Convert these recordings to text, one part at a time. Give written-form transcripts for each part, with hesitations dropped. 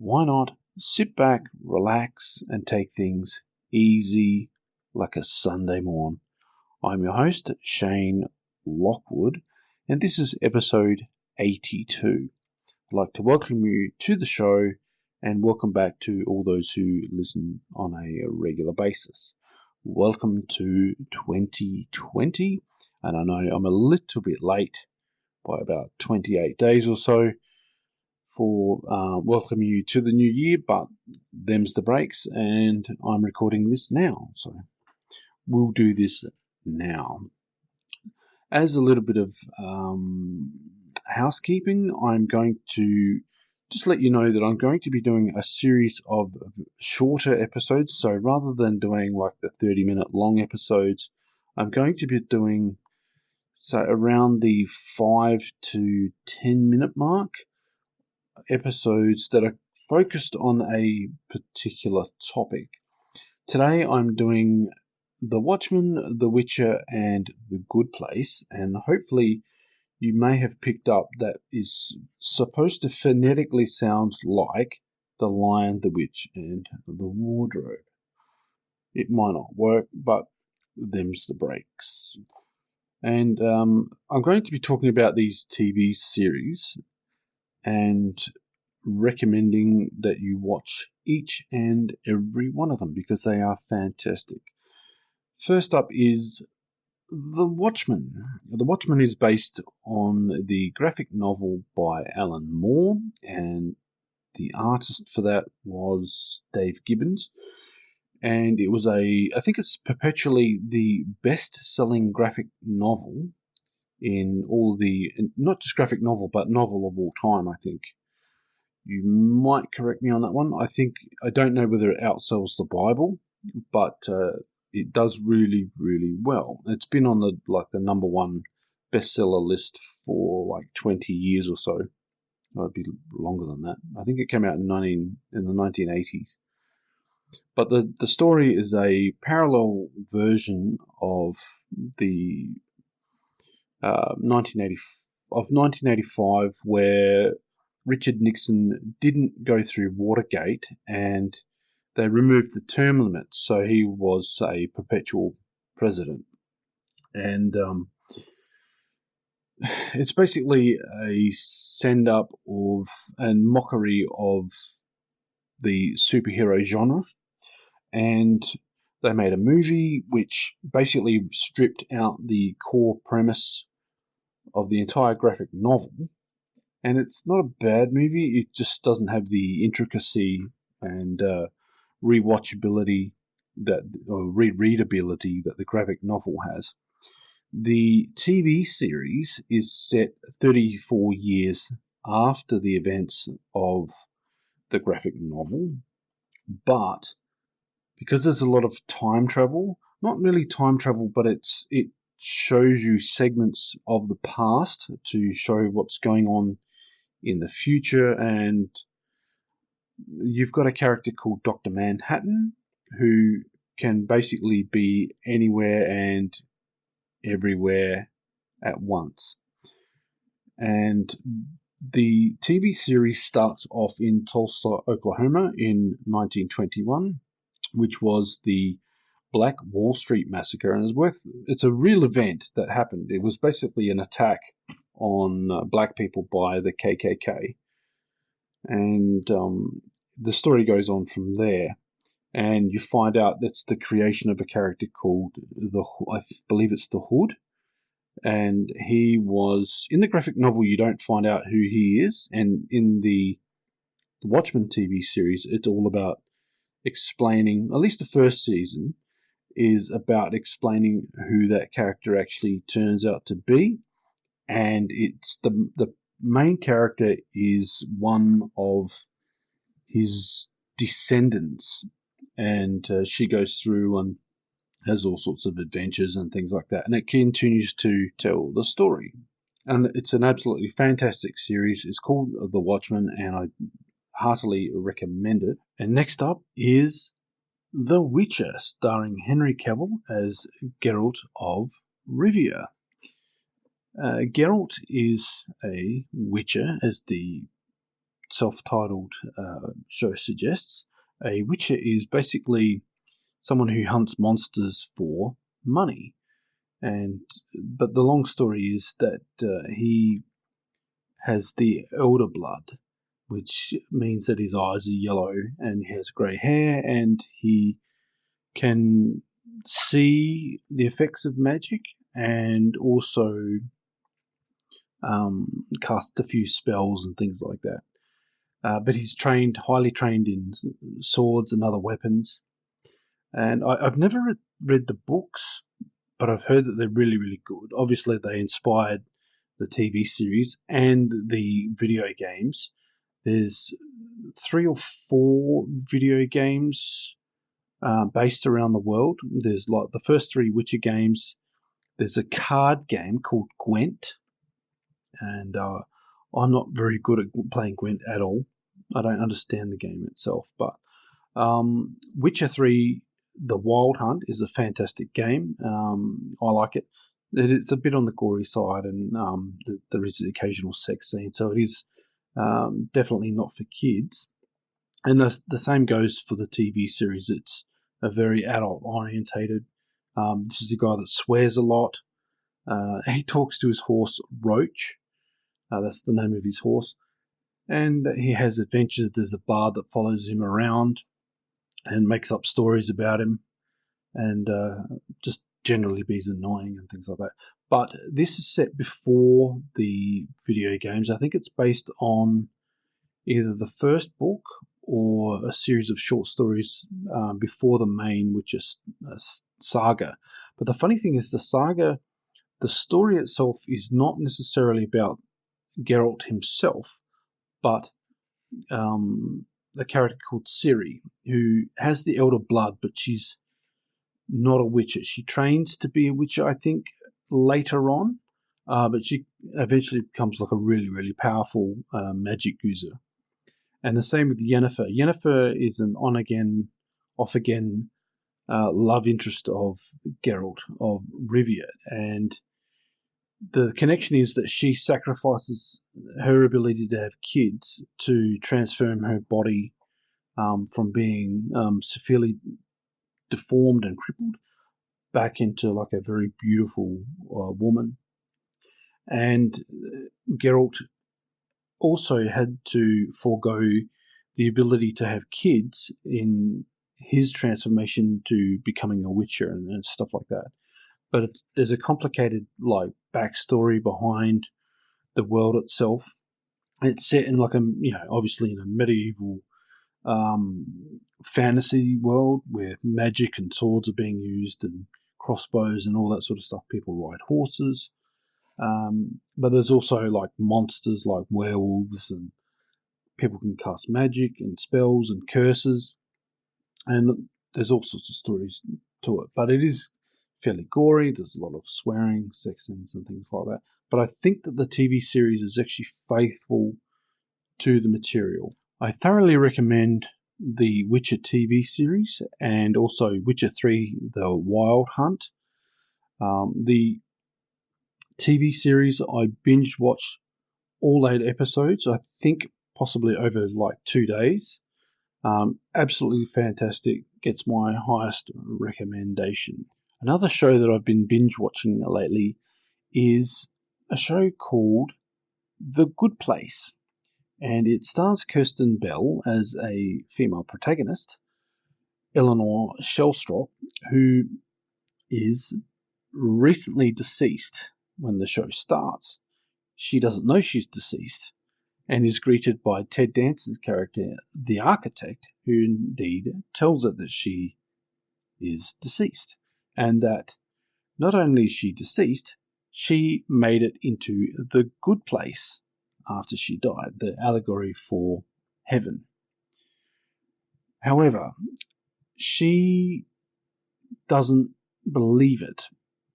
why not sit back, relax, and take things easy like a Sunday morn? I'm your host, Shane Lockwood, and this is episode 82. I'd like to welcome you to the show and welcome back to all those who listen on a regular basis. Welcome to 2020, and I know I'm a little bit late by about 28 days or so for welcoming you to the new year, but them's the breaks, and I'm recording this now, so we'll do this now. As a little bit of housekeeping, I'm going to just let you know that I'm going to be doing a series of shorter episodes. So rather than doing like the 30-minute long episodes, I'm going to be doing around the 5 to 10 minute mark, episodes that are focused on a particular topic. Today I'm doing The Watchmen, The Witcher, and The Good Place, and hopefully you may have picked up that is supposed to phonetically sound like The Lion, the Witch, and the Wardrobe. It might not work, but them's the breaks. And I'm going to be talking about these TV series and recommending that you watch each and every one of them because they are fantastic. First up is The Watchmen. The Watchmen is based on the graphic novel by Alan Moore, and the artist for that was Dave Gibbons. And it was I think it's perpetually the best-selling graphic novel in all the, not just graphic novel, but novel of all time, I think. You might correct me on that one. I don't know whether it outsells the Bible, but it does really, really well. It's been on the number one bestseller list for like 20 years or so. It'd be longer than that. I think it came out in the 1980s. But the story is a parallel version of the 1985, where Richard Nixon didn't go through Watergate and they removed the term limits, so he was a perpetual president. And it's basically a send-up of and mockery of the superhero genre. And they made a movie which basically stripped out the core premise of the entire graphic novel. And it's not a bad movie, it just doesn't have the intricacy and rewatchability or rereadability that the graphic novel has. The TV series is set 34 years after the events of the graphic novel, but because there's a lot of time travel, not really time travel, but it shows you segments of the past to show what's going on in the future. And you've got a character called Dr. Manhattan who can basically be anywhere and everywhere at once. And the TV series starts off in Tulsa, Oklahoma in 1921, which was the Black Wall Street Massacre, and it's a real event that happened. It was basically an attack on black people by the KKK, and the story goes on from there. And you find out that's the creation of a character called I believe it's the Hood, and he was in the graphic novel. You don't find out who he is, and in the Watchmen TV series, it's all about explaining. At least the first season is about explaining who that character actually turns out to be, and it's the main character is one of his descendants, and she goes through and has all sorts of adventures and things like that, and it continues to tell the story. And it's an absolutely fantastic series. It's called The Watchmen, and I heartily recommend it. And next up is The Witcher, starring Henry Cavill as Geralt of Rivia. Geralt is a witcher, as the self-titled show suggests, a witcher is basically someone who hunts monsters for money. But the long story is that he has the elder blood, which means that his eyes are yellow and he has grey hair, and he can see the effects of magic and also cast a few spells and things like that. But he's highly trained in swords and other weapons. And I've never read the books, but I've heard that they're really, really good. Obviously, they inspired the TV series and the video games. There's 3 or 4 video games based around the world. There's like the first 3 Witcher games. There's a card game called Gwent, and I'm not very good at playing Gwent at all. I don't understand the game itself, but Witcher 3, The Wild Hunt, is a fantastic game. I like it. It's a bit on the gory side, and there is the occasional sex scene, so it is definitely not for kids. And the same goes for the TV series. It's a very adult orientated. This is a guy that swears a lot. He talks to his horse Roach. That's the name of his horse. And he has adventures. There's a bard that follows him around and makes up stories about him, and just generally be's annoying and things like that. But this is set before the video games. I think it's based on either the first book or a series of short stories before the main, which is saga. But the funny thing is, the saga, the story itself is not necessarily about Geralt himself, but a character called Ciri, who has the elder blood, but she's not a witcher. She trains to be a witcher, I think, later on, but she eventually becomes like a really, really powerful magic user. And the same with Yennefer. Yennefer is an on-again, off-again love interest of Geralt, of Rivia, and the connection is that she sacrifices her ability to have kids to transform her body from being severely deformed and crippled back into like a very beautiful woman. And Geralt also had to forego the ability to have kids in his transformation to becoming a witcher and stuff like that. But there's a complicated like backstory behind the world itself. It's set in like obviously in a medieval fantasy world where magic and swords are being used and crossbows and all that sort of stuff. People ride horses. But there's also like monsters like werewolves, and people can cast magic and spells and curses, and there's all sorts of stories to it. But it is fairly gory. There's a lot of swearing, sex scenes and things like that. But I think that the TV series is actually faithful to the material. I thoroughly recommend the Witcher TV series and also Witcher 3, The Wild Hunt. The TV series, I binge watched all 8 episodes, I think possibly over like 2 days. Absolutely fantastic. Gets my highest recommendation. Another show that I've been binge watching lately is a show called The Good Place. And it stars Kirsten Bell as a female protagonist, Eleanor Shellstrop, who is recently deceased when the show starts. She doesn't know she's deceased and is greeted by Ted Danson's character, the architect, who indeed tells her that she is deceased, and that not only is she deceased, she made it into the good place after she died, the allegory for heaven. However, she doesn't believe it.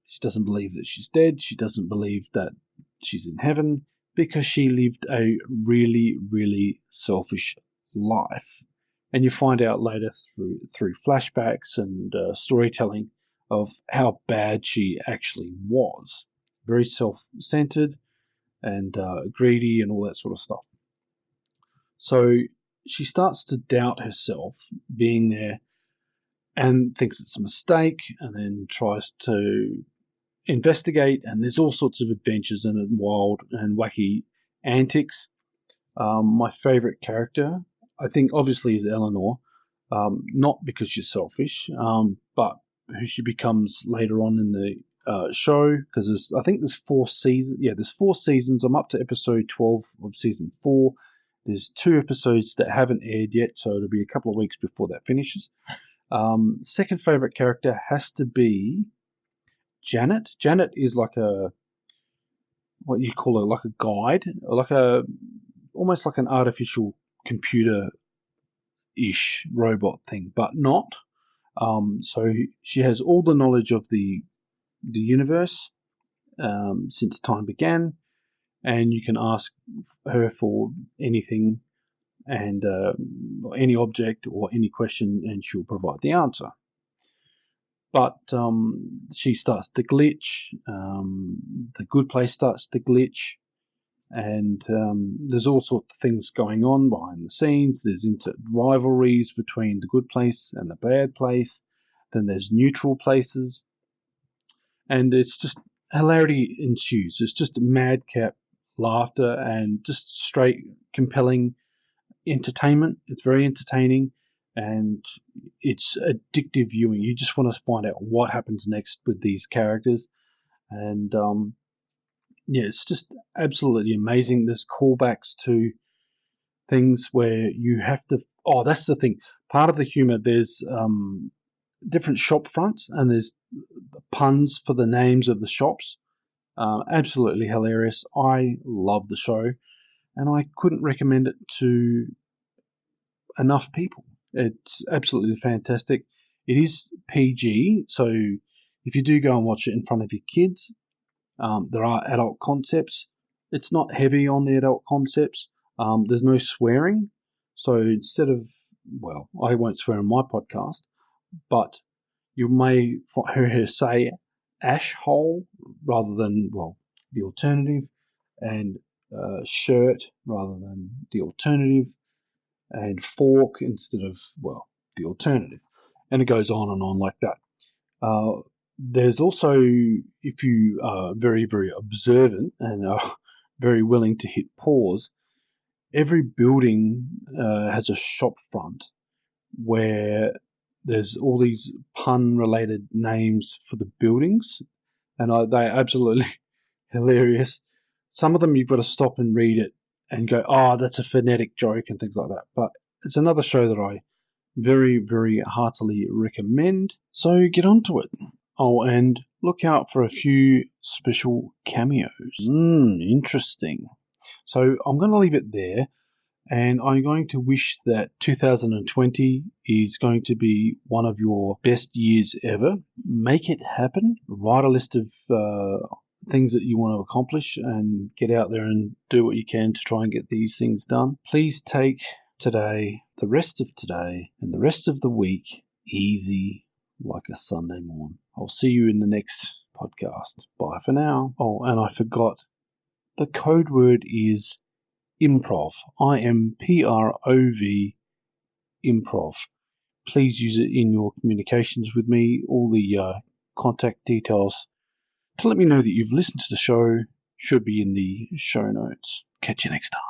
She doesn't believe that she's dead. She doesn't believe that she's in heaven because she lived a really, really selfish life. And you find out later through flashbacks and storytelling of how bad she actually was. Very self-centered and greedy and all that sort of stuff. So she starts to doubt herself being there and thinks it's a mistake, and then tries to investigate, and there's all sorts of adventures and wild and wacky antics. My favourite character, I think, obviously is Eleanor, not because she's selfish, but who she becomes later on in the show, because I think there's 4 seasons. Yeah, there's 4 seasons. I'm up to episode 12 of season 4. There's 2 episodes that haven't aired yet, so it'll be a couple of weeks before that finishes. Second favourite character has to be Janet. Janet is like what you call it, like a guide, like almost like an artificial computer-ish robot thing, but not. So she has all the knowledge of the universe since time began, and you can ask her for anything and any object or any question, and she'll provide the answer. But she starts to glitch. The good place starts to glitch. And there's all sorts of things going on behind the scenes. There's rivalries between the good place and the bad place. Then there's neutral places. And it's just hilarity ensues. It's just madcap laughter and just straight compelling entertainment. It's very entertaining. And it's addictive viewing. You just want to find out what happens next with these characters. And yeah, it's just absolutely amazing. There's callbacks to things where you have to... Oh, that's the thing. Part of the humour, there's different shop fronts, and there's puns for the names of the shops. Absolutely hilarious. I love the show, and I couldn't recommend it to enough people. It's absolutely fantastic. It is PG, so if you do go and watch it in front of your kids, there are adult concepts. It's not heavy on the adult concepts. There's no swearing. So instead of, well, I won't swear on my podcast, but you may hear her say ash hole rather than, well, the alternative, and shirt rather than the alternative, and fork instead of, well, the alternative. And it goes on and on like that. There's also, if you are very, very observant and are very willing to hit pause, every building has a shop front where there's all these pun-related names for the buildings, and they're absolutely hilarious. Some of them you've got to stop and read it and go, oh, that's a phonetic joke and things like that. But it's another show that I very, very heartily recommend. So get onto it. Oh, and look out for a few special cameos. Interesting. So I'm going to leave it there, and I'm going to wish that 2020 is going to be one of your best years ever. Make it happen. Write a list of things that you want to accomplish and get out there and do what you can to try and get these things done. Please take today, the rest of today, and the rest of the week easy like a Sunday morn. I'll see you in the next podcast. Bye for now. Oh, and I forgot. The code word is improv. IMPROV, improv. Please use it in your communications with me. All the contact details to let me know that you've listened to the show should be in the show notes. Catch you next time.